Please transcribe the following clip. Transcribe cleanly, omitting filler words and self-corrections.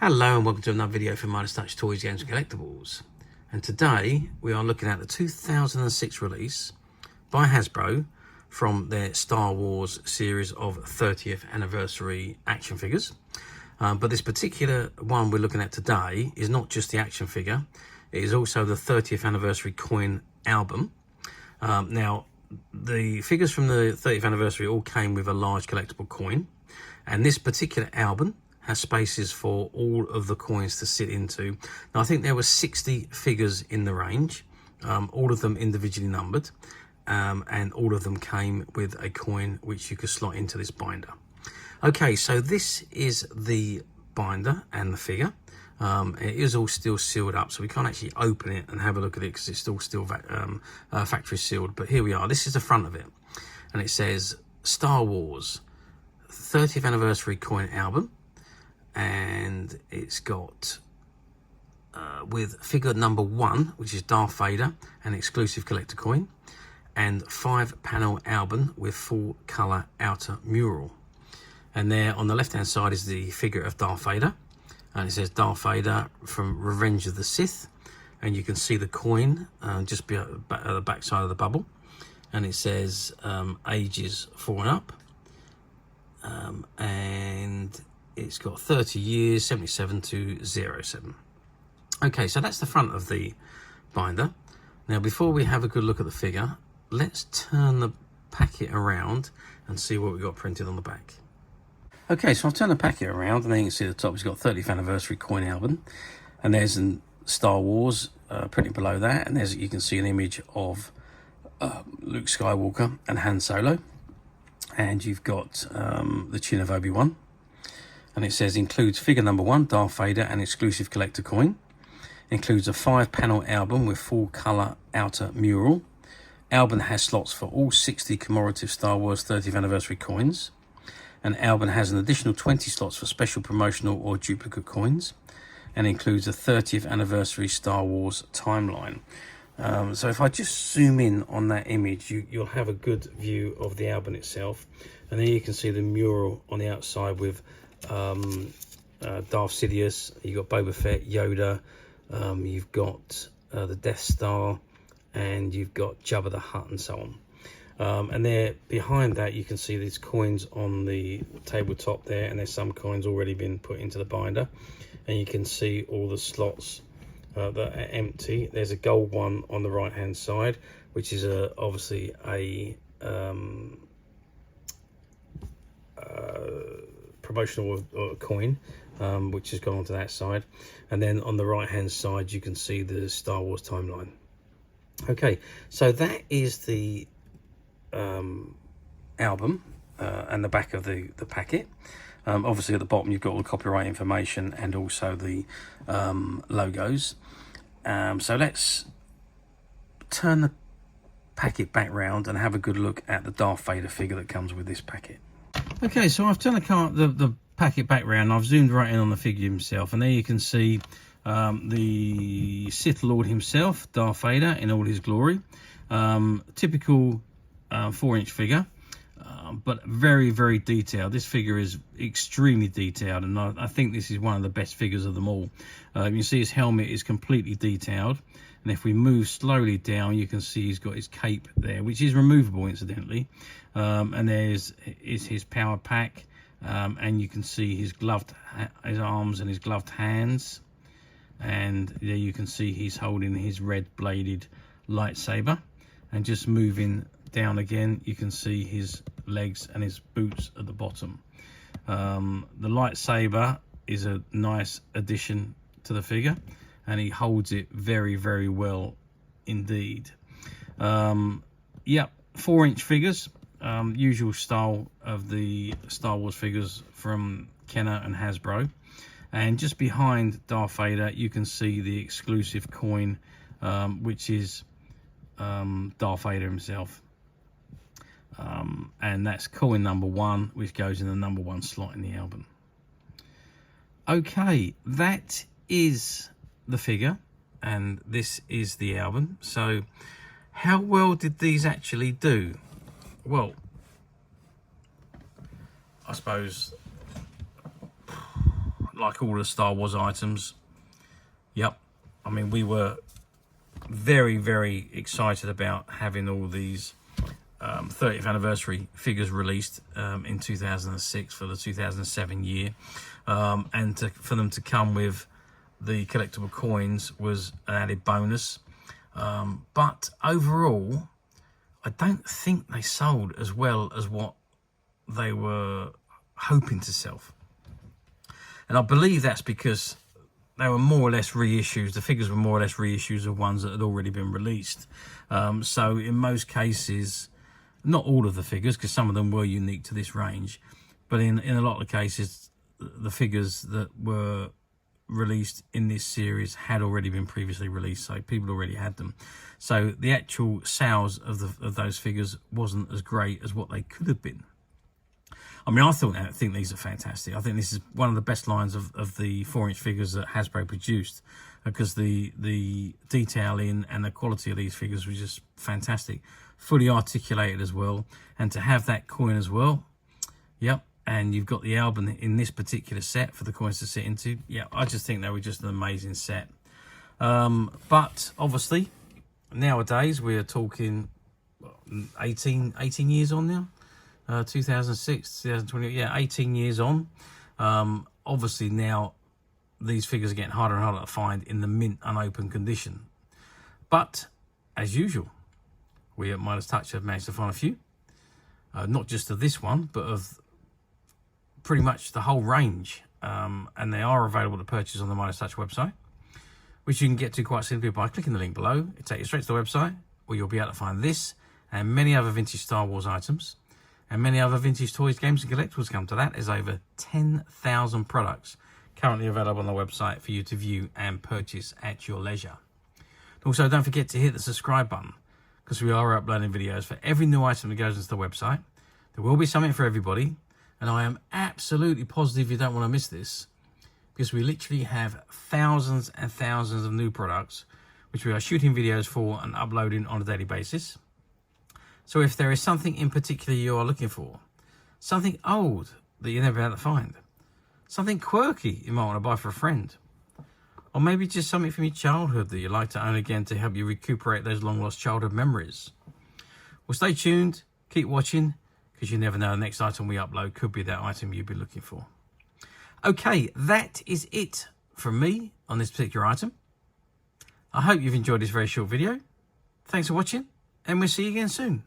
Hello and welcome to another video from Midas Touch Toys, Games and Collectibles. And today we are looking at the 2006 release by Hasbro from their Star Wars series of 30th anniversary action figures. But this particular one we're looking at today is not just the action figure, it is also the 30th anniversary coin album. Now, the figures from the 30th anniversary all came with a large collectible coin, and this particular album has spaces for all of the coins to sit into. Now, I think there were 60 figures in the range, all of them individually numbered, and all of them came with a coin which you could slot into this binder. Okay, so this is the binder and the figure. It is all still sealed up, so we can't actually open it and have a look at it because it's still factory sealed. But here we are. This is the front of it, and it says Star Wars 30th anniversary coin album. And it's got with figure number 1, which is Darth Vader, an exclusive collector coin, and 5-panel album with full color outer mural. And there on the left hand side is the figure of Darth Vader, and it says Darth Vader from Revenge of the Sith, and you can see the coin just at the back side of the bubble, and it says ages 4 and up, and it's got 30 years, 77 to 07. Okay, so that's the front of the binder. Now, before we have a good look at the figure, let's turn the packet around and see what we've got printed on the back. Okay, so I've turned the packet around, and then you can see at the top it's got 30th anniversary coin album, and there's a Star Wars printed below that, and there's, you can see an image of Luke Skywalker and Han Solo, and you've got the chin of Obi-Wan. And it says includes figure number 1, Darth Vader, an exclusive collector coin. Includes a 5-panel album with full color outer mural. Album has slots for all 60 commemorative Star Wars 30th anniversary coins. And album has an additional 20 slots for special promotional or duplicate coins. And includes a 30th anniversary Star Wars timeline. So if I just zoom in on that image, you'll have a good view of the album itself. And then you can see the mural on the outside with Darth Sidious, you've got Boba Fett, Yoda, you've got the Death Star, and you've got Jabba the Hutt and so on. And there behind that you can see these coins on the tabletop there, and there's some coins already been put into the binder, and you can see all the slots that are empty. There's a gold one on the right hand side, which is obviously a promotional coin, which has gone onto that side, and then on the right hand side you can see the Star Wars timeline. Okay, so that is the album and the back of the packet. Obviously at the bottom you've got all the copyright information and also the logos. So let's turn the packet back round and have a good look at the Darth Vader figure that comes with this packet. Okay, so I've turned the packet back round. I've zoomed right in on the figure himself, and there you can see the Sith Lord himself, Darth Vader, in all his glory. Typical 4-inch figure, but very, very detailed. This figure is extremely detailed, and I think this is one of the best figures of them all. You can see his helmet is completely detailed, and if we move slowly down, you can see he's got his cape there, which is removable, incidentally. And there's his power pack, and you can see his arms and his gloved hands, and there you can see he's holding his red bladed lightsaber. And just moving down again, you can see his legs and his boots at the bottom. The lightsaber is a nice addition to the figure, and he holds it very, very well indeed. Yep, 4-inch figures, usual style of the Star Wars figures from Kenner and Hasbro. And just behind Darth Vader you can see the exclusive coin, which is Darth Vader himself, and that's coin number 1, which goes in the number 1 slot in the album. Okay, that is the figure, and this is the album. So how well did these actually do? Well, I suppose like all the Star Wars items. Yep, I mean, we were very, very excited about having all these 30th anniversary figures released in 2006 for the 2007 year, and for them to come with the collectible coins was an added bonus. But overall, I don't think they sold as well as what they were hoping to sell. And I believe that's because they were more or less reissues. The figures were more or less reissues of ones that had already been released. So in most cases, not all of the figures, because some of them were unique to this range, but in a lot of cases, the figures that were released in this series had already been previously released, so people already had them. So the actual sales of those figures wasn't as great as what they could have been. I mean, I think these are fantastic. I think this is one of the best lines of the 4-inch figures that Hasbro produced, because the detailing and the quality of these figures was just fantastic. Fully articulated as well, and to have that coin as well. Yep. And you've got the album in this particular set for the coins to sit into. Yeah, I just think they were just an amazing set. But obviously, nowadays we're talking 18 years on now. 2006, 2020, yeah, 18 years on. Obviously now these figures are getting harder and harder to find in the mint unopened condition. But as usual, we at Midas Touch have managed to find a few. Not just of this one, but of pretty much the whole range, and they are available to purchase on the Midas Touch website, which you can get to quite simply by clicking the link below. It'll take you straight to the website, where you'll be able to find this and many other vintage Star Wars items, and many other vintage toys, games and collectibles. Come to that. There's over 10,000 products currently available on the website for you to view and purchase at your leisure. Also, don't forget to hit the subscribe button, because we are uploading videos for every new item that goes into the website. There will be something for everybody. And I am absolutely positive you don't want to miss this, because we literally have thousands and thousands of new products which we are shooting videos for and uploading on a daily basis. So if there is something in particular you are looking for, something old that you're never able to find, something quirky you might want to buy for a friend, or maybe just something from your childhood that you'd like to own again to help you recuperate those long lost childhood memories, well, stay tuned, keep watching, because you never know, the next item we upload could be that item you'd be looking for. Okay, that is it from me on this particular item. I hope you've enjoyed this very short video. Thanks for watching, and we'll see you again soon.